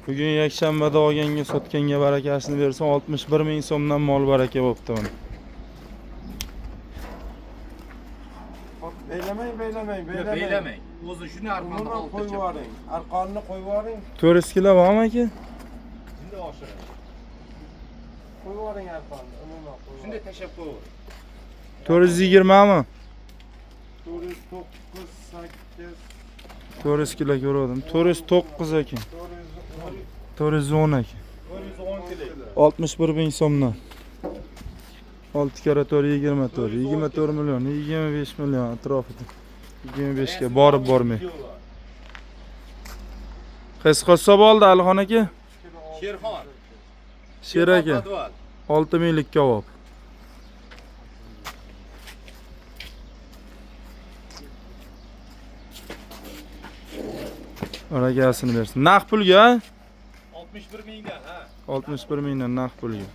Bugun yakshanbada olganga sotganga barakasini bersin. 61 ming so'mdan mol baraka bo'pti mana. Beylemang. O'zi shuni arqonni olib qo'yib yuboring. Arqonni qo'yib yuboring. 400 kilo bormi aka? Shunda oshiradi. Qo'yib yuboring arqonni. Umuman qo'yib. Shunda tashab qo'ying. 420 mi? 409 8 400 kilo ko'rdim. 409 ekan. 410 ekan. 410 kilo. 61 ming so'mdan. 6 kara 4 24. 24 million, 25 million atrofida. 25 ga borib bormay. Qaysi qassob oldi Alixon aka? Sherxon. Sher aka. 6 minglik kavob. Barakasini bersin. Naq pulga? 61 mingdan, ha. 61 mingdan naq pulga.